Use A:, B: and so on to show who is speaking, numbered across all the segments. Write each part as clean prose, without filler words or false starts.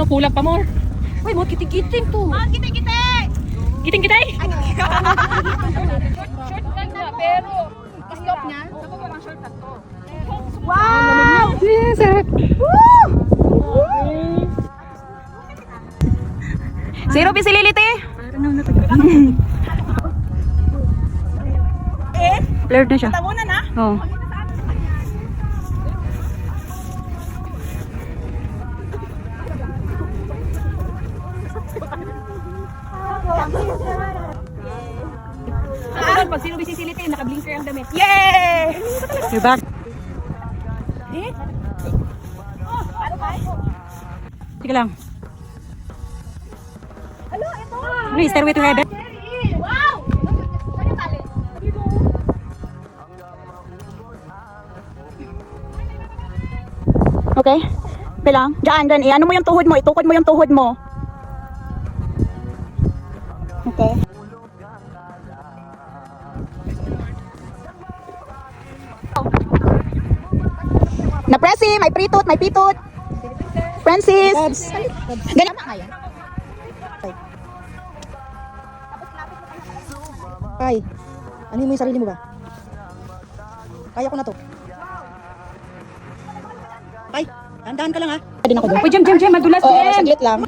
A: kulang pa more. Uy, mo kiting-kiting to.
B: Kiting-kiting!
A: Kiting-kitay?
B: Shortcut na pero stop niya. Sabo ko lang shortcut to.
A: Wow! Yes, sarap. Zero pisilility. Blurred na siya.
B: Tabunan na.
A: Oh. Pag sino bisisility, naka-blinker ang damit.
B: Yay!
A: You're back.
B: Eh? Oh, ano ba?
A: Sige lang.
B: Hello, ito.
A: Ano yung Stairway to Heaven?
B: Wow! Ano tali?
A: Okay. Bilang. Diyan. Ano mo yung tuhod mo? Itukod mo yung tuhod mo. Okay. Na Presi, may pritot, may pitot. Francis. Ganyan.
C: Kay, ano mo yung sarili mo ba? Kaya ko na to. Kay, dahan ka lang ha.
A: Din ako doon. Uy, Jem, madulas
C: Oo,
A: din.
C: saglit lang.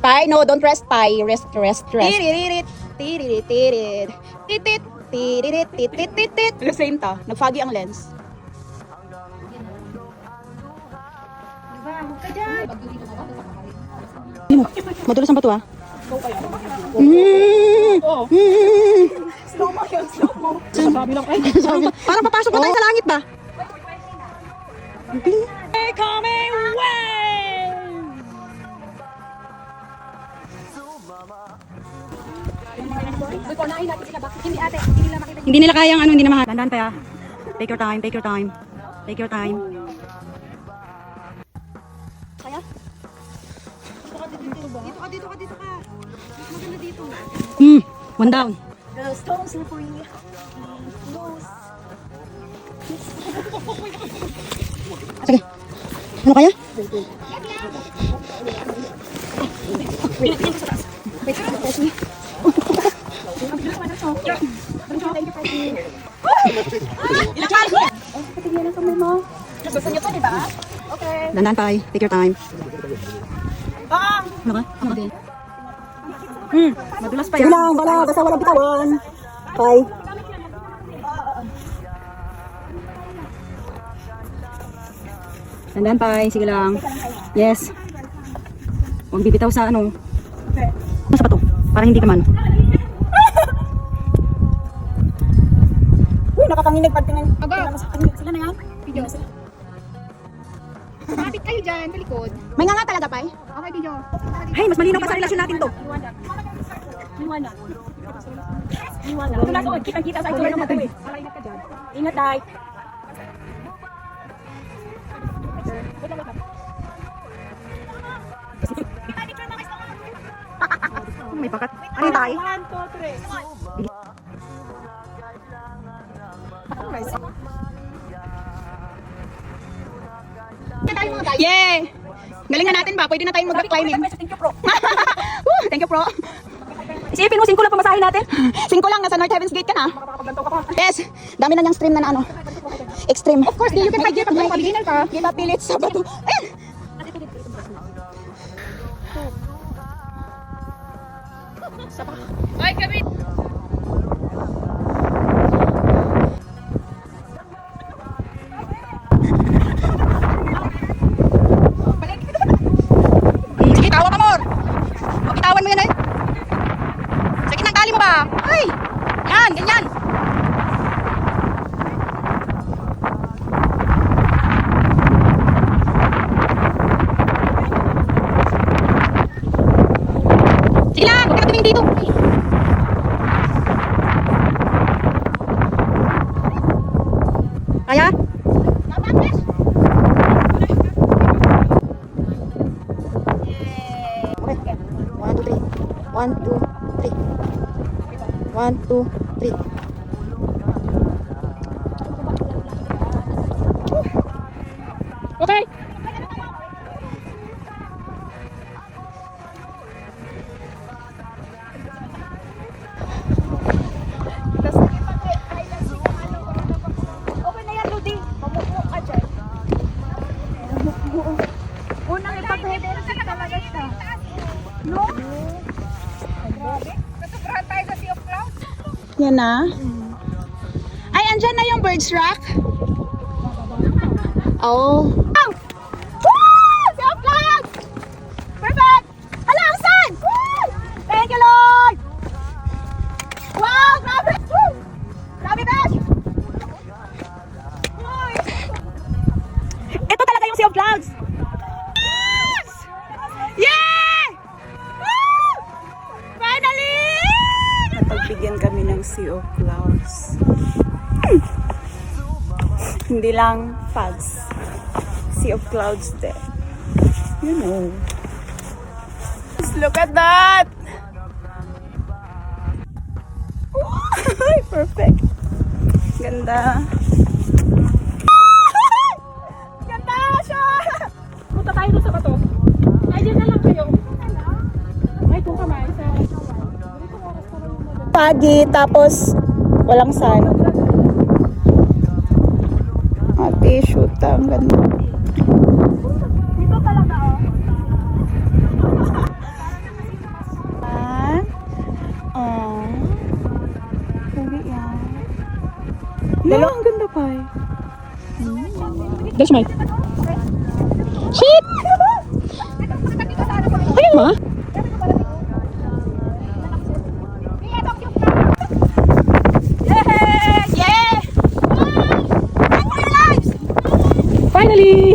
A: Pai, no, don't rest, Pai. Rest.
C: Tiririt, tiririt, tiririt, titit, tiririt, titit, titit.
A: At the same ta, nag-foggy ang lens.
C: Madulas ang bato ha.
A: Slow mo. Sabi lang, ay.
C: Parang papasok pa tayo sa langit ba?
A: Coming away! Hindi nila kayang ano, hindi na mahal. Dandan pa ya. Take your time. Take your time.
C: Dito ka. Maganda dito.
A: One down.
B: The stones are free.
C: Sige. Ano kaya?
B: Gusto niyo to, di ba? Okay.
A: Dandan pa. Take your time. Ano ka? Madulas pa
C: Sige
A: yan.
C: lang, wala. Basta walang bitawan. Kay.
A: Dandan pa. Sige lang. Yes. Huwag bibitaw sa ano. Ano sa pato? Para hindi ka man.
C: Uy, nakakanginig pagtingin.
B: Sila na yan? Video. Kapit kayo dyan, sa likod.
A: May nga talaga, Pai.
B: Okay, video.
A: Hey, mas malinaw pa sa relasyon natin to.
B: Liwanag. Tulad ko, kita-kita sa itsura ng mata eh. Para ingat ka dyan. Ingat, Day.
A: May pakat. Ano yung tayo?
B: 1, 2, 3.
A: Yay! Galing na natin ba? Pwede na tayong mag-climbing.
B: Thank you, bro.
A: Thank you, pro. Isipin mo, 5 lang pamasahin natin. 5 lang, nasa North Heaven's Gate ka na. Yes, dami na niyang stream na ano. Extreme.
B: Of course, you can fight here pag may beginner ka.
A: Give up pilit sa bato. Ayan!
B: Ay, kami.
A: Sige, tawa ka more. Huwag itawan mo yan eh. Sige, nang tali mo ba? Ay! Yan, ganyan. Sige lang, huwag ka tumingin dito. Kaya?
C: Okay. 1, 2, 3. 1, 2, 3.
B: Okay.
A: Okay na yan, Ludi. Mamupo ka dyan. Unang ipag-headset talaga siya. No?
B: Nasubrahan tayo sa Sea of Clouds.
A: Yan na. Ay, andyan na yung bird's rock. Oh. Oh! Woo! Sea of Clouds! Perfect! Hala, ang sun! Woo! Thank you, Lord! Wow, grabe! Woo! Grabe, Besh! Ito talaga yung Sea of Clouds! Yes! Yeah! Woo! Finally! Napagbigyan kami ng Sea of Clouds. Hindi lang fogs. Sea of Clouds din. You know. Just look at that! Perfect. Ganda. Ganda siya!
B: Punta tayo doon sa bato. Ay, dyan na lang kayo. Ay, kung kamay.
A: Pagi, tapos walang sun. Ate, shoot. Ang ganda. Dito talaga, oh. Hindi yan. Dalawa, ang ganda pa eh.
B: Dash, Mike.
A: Shit! Ayun, ma. Yeah! Run for your lives!
B: Finally!